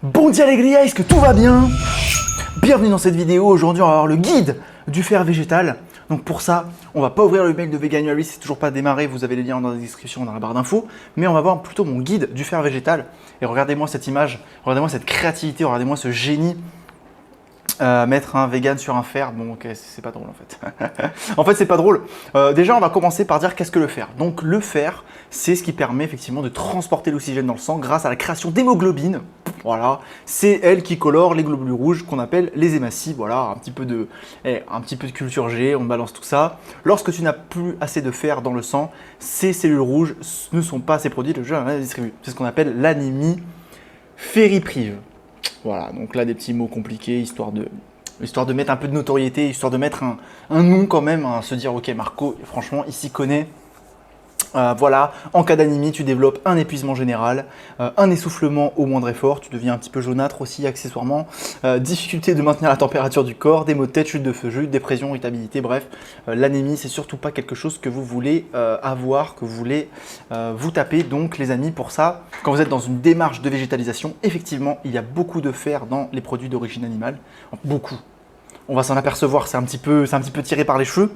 Bon dia les grilles, est-ce que tout va bien? Bienvenue dans cette vidéo. Aujourd'hui on va voir le guide du fer végétal. Donc pour ça, on va pas ouvrir le mail de Veganuary, c'est toujours pas démarré, vous avez les liens dans la description, dans la barre d'infos. Mais on va voir plutôt mon guide du fer végétal. Et regardez-moi cette image, regardez-moi cette créativité, regardez-moi ce génie. Mettre un vegan sur un fer, bon ok, c'est pas drôle en fait. En fait c'est pas drôle. Déjà on va commencer par dire qu'est-ce que le fer. Donc le fer, c'est ce qui permet effectivement de transporter l'oxygène dans le sang grâce à la création d'hémoglobine. Voilà, c'est elle qui colore les globules rouges qu'on appelle les hématies. Voilà, un petit peu de culture G, on balance tout ça. Lorsque tu n'as plus assez de fer dans le sang, ces cellules rouges ne sont pas assez produites, le jeu la distribue. C'est ce qu'on appelle l'anémie fériprive. Voilà, donc là des petits mots compliqués, histoire de mettre un peu de notoriété, histoire de mettre un nom quand même, à se dire ok Marco, franchement il s'y connaît. Voilà, en cas d'anémie, tu développes un épuisement général, un essoufflement au moindre effort, tu deviens un petit peu jaunâtre aussi accessoirement, difficulté de maintenir la température du corps, des maux de tête, chute de feu, dépression, irritabilité, bref, l'anémie c'est surtout pas quelque chose que vous voulez avoir, que vous voulez vous taper. Donc les amis, pour ça, quand vous êtes dans une démarche de végétalisation, effectivement il y a beaucoup de fer dans les produits d'origine animale, beaucoup. On va s'en apercevoir, c'est un petit peu tiré par les cheveux.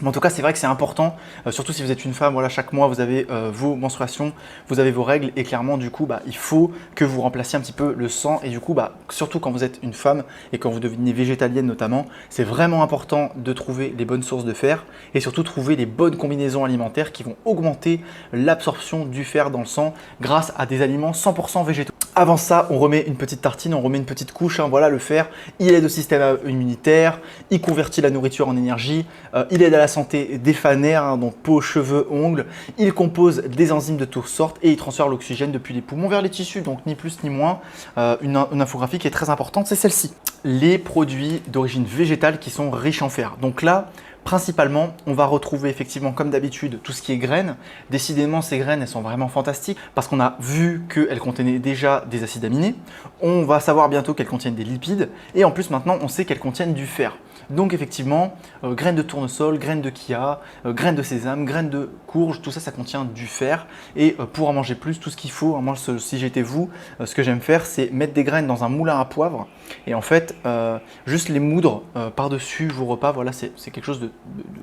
Mais en tout cas, c'est vrai que c'est important, surtout si vous êtes une femme, voilà, chaque mois vous avez vos menstruations, vous avez vos règles et clairement du coup, il faut que vous remplaciez un petit peu le sang et du coup, surtout quand vous êtes une femme et quand vous devenez végétalienne notamment, c'est vraiment important de trouver les bonnes sources de fer et surtout trouver les bonnes combinaisons alimentaires qui vont augmenter l'absorption du fer dans le sang grâce à des aliments 100% végétaux. Avant ça, on remet une petite tartine, on remet une petite couche, voilà, le fer, il aide au système immunitaire, il convertit la nourriture en énergie, il aide à la santé des fanères, donc peau, cheveux, ongles. Il compose des enzymes de toutes sortes et il transfère l'oxygène depuis les poumons vers les tissus, donc ni plus ni moins. Une infographie qui est très importante, c'est celle-ci. Les produits d'origine végétale qui sont riches en fer. Donc là, principalement, on va retrouver effectivement comme d'habitude tout ce qui est graines. Décidément, ces graines, elles sont vraiment fantastiques parce qu'on a vu qu'elles contenaient déjà des acides aminés. On va savoir bientôt qu'elles contiennent des lipides et en plus maintenant, on sait qu'elles contiennent du fer. Donc effectivement, graines de tournesol, graines de chia, graines de sésame, graines de courge, tout ça, ça contient du fer. Et pour en manger plus, tout ce qu'il faut, moi si j'étais vous, ce que j'aime faire, c'est mettre des graines dans un moulin à poivre et en fait, juste les moudre par-dessus vos repas. Voilà, c'est quelque chose de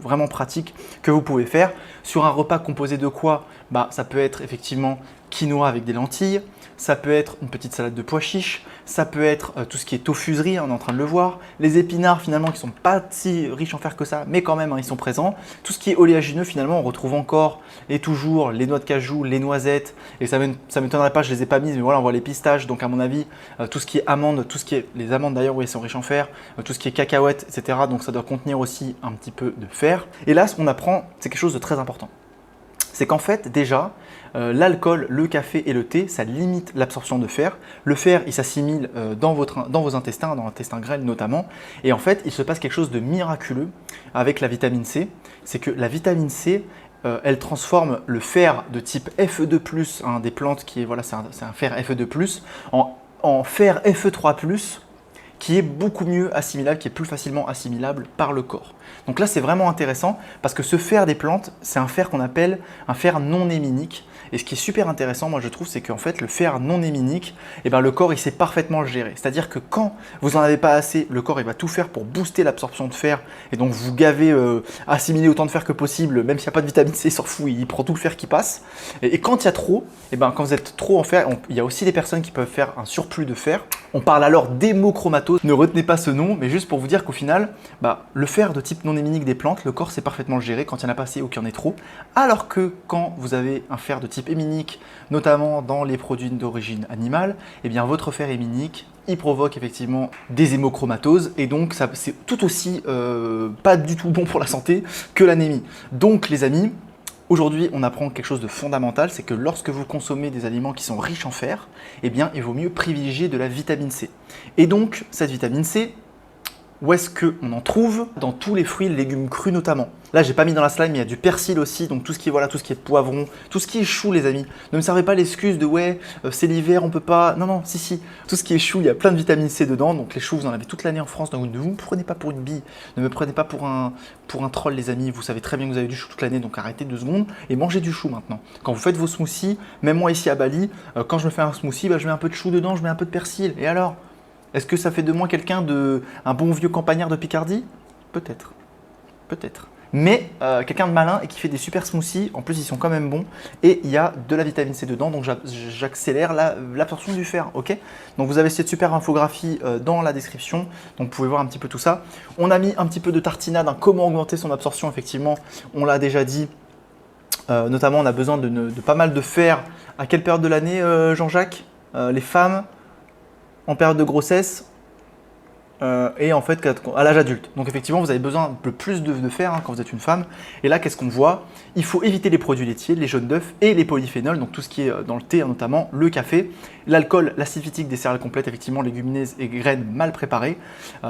vraiment pratique que vous pouvez faire. Sur un repas composé de quoi? Ça peut être effectivement quinoa avec des lentilles, ça peut être une petite salade de pois chiches, ça peut être tout ce qui est tofuserie, on est en train de le voir, les épinards finalement qui ne sont pas si riches en fer que ça, mais quand même ils sont présents. Tout ce qui est oléagineux finalement, on retrouve encore et toujours les noix de cajou, les noisettes, et ça m'étonnerait pas, je les ai pas mises, mais voilà, on voit les pistaches, donc à mon avis, tout ce qui est amandes, les amandes d'ailleurs, oui, elles sont riches en fer, tout ce qui est cacahuètes, etc. Donc ça doit contenir aussi un petit peu de fer. Et là, ce qu'on apprend, c'est quelque chose de très important. C'est qu'en fait, déjà, l'alcool, le café et le thé, ça limite l'absorption de fer. Le fer, il s'assimile dans vos intestins, dans l'intestin grêle notamment. Et en fait, il se passe quelque chose de miraculeux avec la vitamine C. C'est que la vitamine C, elle transforme le fer de type Fe2+, des plantes qui est, voilà, c'est un fer Fe2+, en fer Fe3+, qui est beaucoup mieux assimilable, qui est plus facilement assimilable par le corps. Donc là, c'est vraiment intéressant parce que ce fer des plantes, c'est un fer qu'on appelle un fer non héminique. Et ce qui est super intéressant, moi je trouve, c'est qu'en fait, le fer non héminique, le corps, il sait parfaitement le gérer. C'est-à-dire que quand vous n'en avez pas assez, le corps, il va tout faire pour booster l'absorption de fer et donc vous gavez, assimiler autant de fer que possible, même s'il n'y a pas de vitamine C, il s'en fout, il prend tout le fer qui passe. Et quand il y a trop, quand vous êtes trop en fer, il y a aussi des personnes qui peuvent faire un surplus de fer. On parle alors d'hémochromatose. Ne retenez pas ce nom, mais juste pour vous dire qu'au final, le fer de type non héminique des plantes, le corps sait parfaitement le gérer quand il n'y en a pas assez ou qu'il y en ait trop. Alors que quand vous avez un fer de type héminique, notamment dans les produits d'origine animale, votre fer héminique, il provoque effectivement des hémochromatoses et donc c'est tout aussi pas du tout bon pour la santé que l'anémie. Donc les amis, aujourd'hui, on apprend quelque chose de fondamental, c'est que lorsque vous consommez des aliments qui sont riches en fer, il vaut mieux privilégier de la vitamine C. Et donc, cette vitamine C, Où est-ce qu'on en trouve? Dans tous les fruits et légumes crus notamment. Là, j'ai pas mis dans la slide, mais il y a du persil aussi, donc tout ce qui est, voilà, tout ce qui est poivron, tout ce qui est chou, les amis. Ne me servez pas l'excuse de ouais, c'est l'hiver, on peut pas. Non, non, si. Tout ce qui est chou, il y a plein de vitamine C dedans, donc les choux, vous en avez toute l'année en France, donc ne vous prenez pas pour une bille, ne me prenez pas pour un troll, les amis. Vous savez très bien que vous avez du chou toute l'année, donc arrêtez 2 secondes et mangez du chou maintenant. Quand vous faites vos smoothies, même moi ici à Bali, quand je me fais un smoothie, bah, je mets un peu de chou dedans, je mets un peu de persil. Et alors? Est-ce que ça fait de moi un bon vieux campagnard de Picardie? Peut-être. Peut-être. Mais quelqu'un de malin et qui fait des super smoothies, en plus ils sont quand même bons, et il y a de la vitamine C dedans, donc j'accélère l'absorption du fer, ok? Donc vous avez cette super infographie dans la description, donc vous pouvez voir un petit peu tout ça. On a mis un petit peu de tartinade, hein, comment augmenter son absorption, effectivement, on l'a déjà dit. Notamment on a besoin de pas mal de fer. À quelle période de l'année, Jean-Jacques? Les femmes en période de grossesse et en fait à l'âge adulte. Donc effectivement, vous avez besoin de plus de fer hein, quand vous êtes une femme. Et là, qu'est-ce qu'on voit? Il faut éviter les produits laitiers, les jaunes d'œufs et les polyphénols, donc tout ce qui est dans le thé, notamment le café, l'alcool, l'acide phytique des céréales complètes, effectivement, légumineuses et graines mal préparées,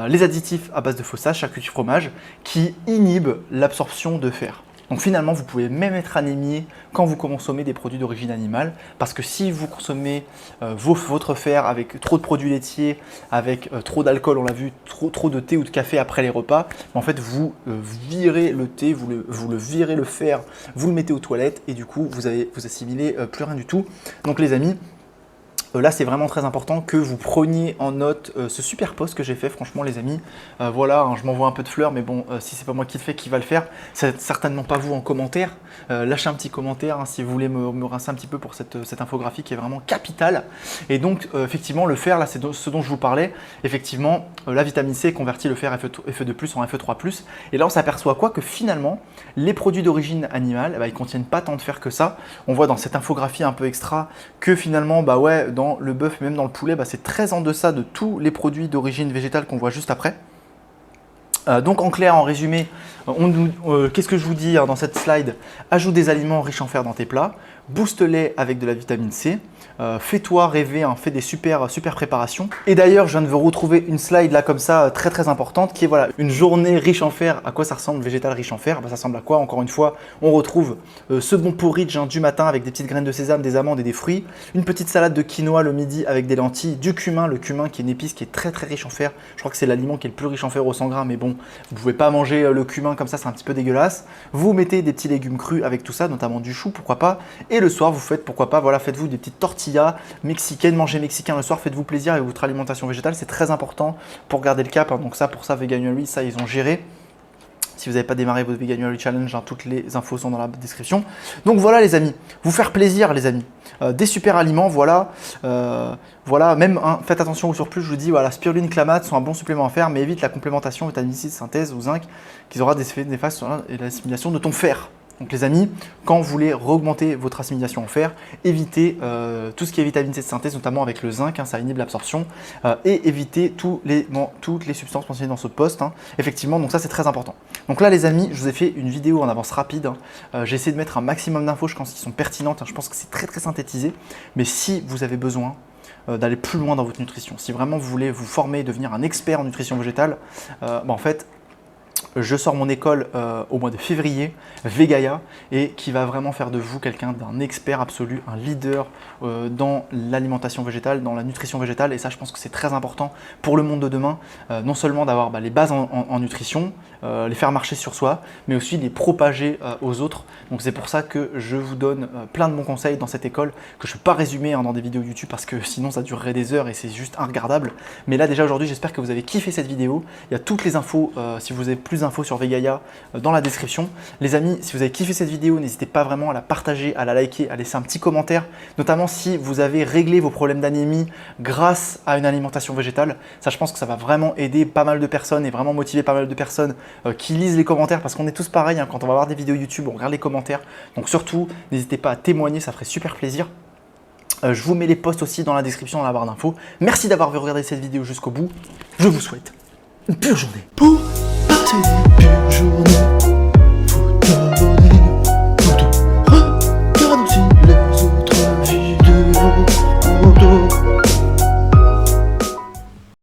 les additifs à base de faux sages, charcuterie, fromage, qui inhibent l'absorption de fer. Donc finalement, vous pouvez même être anémié quand vous consommez des produits d'origine animale, parce que si vous consommez votre fer avec trop de produits laitiers, avec trop d'alcool, on l'a vu, trop de thé ou de café après les repas, en fait vous virez le thé, vous le virez le fer, vous le mettez aux toilettes et du coup vous assimilez plus rien du tout. Donc les amis, là, c'est vraiment très important que vous preniez en note ce super post que j'ai fait, franchement les amis. Voilà, hein, je m'envoie un peu de fleurs, mais bon, si c'est pas moi qui le fais, qui va le faire? C'est certainement pas vous en commentaire. Lâchez un petit commentaire hein, si vous voulez me rincer un petit peu pour cette infographie qui est vraiment capitale. Et donc, effectivement, le fer, là, c'est ce dont je vous parlais. Effectivement, la vitamine C convertit le fer Fe2+, en Fe3+. Et là, on s'aperçoit quoi? Que finalement, les produits d'origine animale, ils contiennent pas tant de fer que ça. On voit dans cette infographie un peu extra que finalement, bah ouais, dans le bœuf et même dans le poulet, c'est très en deçà de tous les produits d'origine végétale qu'on voit juste après. Donc en clair, en résumé, qu'est-ce que je vous dis hein, dans cette slide? Ajoute des aliments riches en fer dans tes plats, booste-les avec de la vitamine C, fais-toi rêver, hein, fais des super préparations. Et d'ailleurs, je viens de vous retrouver une slide là comme ça, très importante, qui est voilà, une journée riche en fer. À quoi ça ressemble, végétal riche en fer? Ça ressemble à quoi? Encore une fois, on retrouve ce bon porridge hein, du matin avec des petites graines de sésame, des amandes et des fruits, une petite salade de quinoa le midi avec des lentilles, du cumin, le cumin qui est une épice qui est très riche en fer. Je crois que c'est l'aliment qui est le plus riche en fer au 100 grammes, mais bon, vous pouvez pas manger le cumin comme ça, c'est un petit peu dégueulasse. Vous mettez des petits légumes crus avec tout ça, notamment du chou, pourquoi pas. Et le soir, vous faites, pourquoi pas, voilà, faites-vous des petites tortillas mexicaines, mangez mexicain le soir, faites-vous plaisir avec votre alimentation végétale, c'est très important pour garder le cap. Hein. Donc ça, pour ça, Veganuary, ça, ils ont géré. Si vous n'avez pas démarré votre Veganuary Challenge, hein, toutes les infos sont dans la description. Donc voilà les amis, vous faire plaisir les amis. Des super aliments, voilà. Voilà, même hein, faites attention au surplus, je vous dis, voilà, spiruline, clamates sont un bon supplément à faire, mais évite la complémentation vitamine C de synthèse ou zinc, qui aura des effets néfastes sur l'assimilation de ton fer. Donc les amis, quand vous voulez augmenter votre assimilation en fer, évitez tout ce qui est vitamine C de synthèse, notamment avec le zinc, hein, ça inhibe l'absorption, et évitez toutes les substances mentionnées dans ce post. Hein. Effectivement, donc ça c'est très important. Donc là les amis, je vous ai fait une vidéo en avance rapide. Hein. J'ai essayé de mettre un maximum d'infos, je pense qu'elles sont pertinentes. Hein. Je pense que c'est très synthétisé. Mais si vous avez besoin d'aller plus loin dans votre nutrition, si vraiment vous voulez vous former et devenir un expert en nutrition végétale, en fait, je sors mon école au mois de février, Vegaia, et qui va vraiment faire de vous quelqu'un d'un expert absolu, un leader dans l'alimentation végétale, dans la nutrition végétale. Et ça, je pense que c'est très important pour le monde de demain, non seulement d'avoir les bases en nutrition, les faire marcher sur soi, mais aussi les propager aux autres. Donc c'est pour ça que je vous donne plein de bons conseils dans cette école, que je ne peux pas résumer hein, dans des vidéos YouTube, parce que sinon ça durerait des heures et c'est juste inregardable. Mais là déjà aujourd'hui, j'espère que vous avez kiffé cette vidéo. Il y a toutes les infos, si vous avez plus d'infos sur Vegaia dans la description. Les amis, si vous avez kiffé cette vidéo, n'hésitez pas vraiment à la partager, à la liker, à laisser un petit commentaire, notamment si vous avez réglé vos problèmes d'anémie grâce à une alimentation végétale. Ça, je pense que ça va vraiment aider pas mal de personnes et vraiment motiver pas mal de personnes qui lisent les commentaires, parce qu'on est tous pareils, hein, quand on va voir des vidéos YouTube, on regarde les commentaires. Donc surtout, n'hésitez pas à témoigner, ça ferait super plaisir. Je vous mets les posts aussi dans la description, dans la barre d'infos. Merci d'avoir regardé cette vidéo jusqu'au bout. Je vous souhaite une pure journée. Pour passer une pure journée.